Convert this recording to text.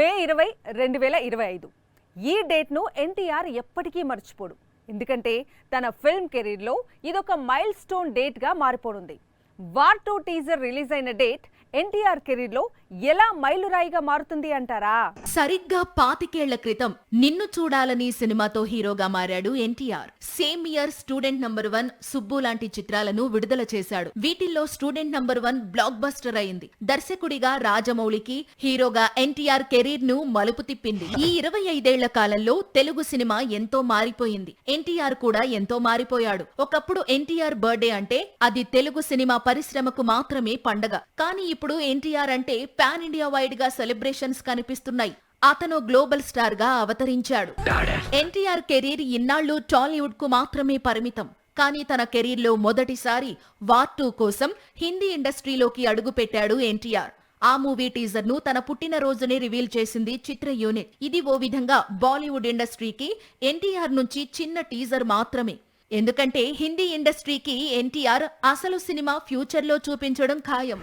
మే 20, 2025 ఈ డేట్ను ఎన్టీఆర్ ఎప్పటికీ మర్చిపోడు. ఎందుకంటే తన ఫిల్మ్ కెరీర్లో ఇదొక మైల్ స్టోన్ డేట్గా మారిపోనుంది. వార్ 2 టీజర్ రిలీజ్ అయిన డేట్ ఎన్టీఆర్ కెరీర్లో ఎలా మైలురాయిగా మారుతుంది అంటారా? సరిగ్గా 25 ఏళ్ల క్రితం నిన్ను చూడాలని సినిమాతో హీరోగా మారాడు NTR. Same year student number 1, Subbu లాంటి చిత్రాలను విడుదల చేశాడు. వీటిల్లో స్టూడెంట్ నంబర్ 1 బ్లాక్ బస్టర్ అయింది. దర్శకుడిగా రాజమౌళికి, హీరోగా ఎన్టీఆర్ కెరీర్ ను మలుపు తిప్పింది. ఈ 25 ఏళ్ల కాలంలో తెలుగు సినిమా ఎంతో మారిపోయింది. ఎన్టీఆర్ కూడా ఎంతో మారిపోయాడు. ఒకప్పుడు ఎన్టీఆర్ బర్త్డే అంటే అది తెలుగు సినిమా పరిశ్రమకు మాత్రమే పండగ. కానీ ఇప్పుడు ఎన్టీఆర్ అంటే పాన్ ఇండియా వైడ్ గా సెలబ్రేషన్స్ కనిపిస్తున్నాయి. అతను గ్లోబల్ స్టార్ గా అవతరించాడు. ఎన్టీఆర్ కెరీర్ ఇన్నాళ్లు టాలీవుడ్ కు మాత్రమే పరిమితం. కానీ తన కెరీర్ లో మొదటిసారి వార్ 2 కోసం హిందీ ఇండస్ట్రీలోకి అడుగుపెట్టాడు ఎన్టీఆర్. ఆ మూవీ టీజర్ ను తన పుట్టినరోజునే రివీల్ చేసింది చిత్ర యూనిట్. ఇది ఓ విధంగా బాలీవుడ్ ఇండస్ట్రీకి ఎన్టీఆర్ నుంచి చిన్న టీజర్ మాత్రమే. ఎందుకంటే హిందీ ఇండస్ట్రీకి ఎన్టీఆర్ అసలు సినిమా ఫ్యూచర్ లో చూపించడం ఖాయం.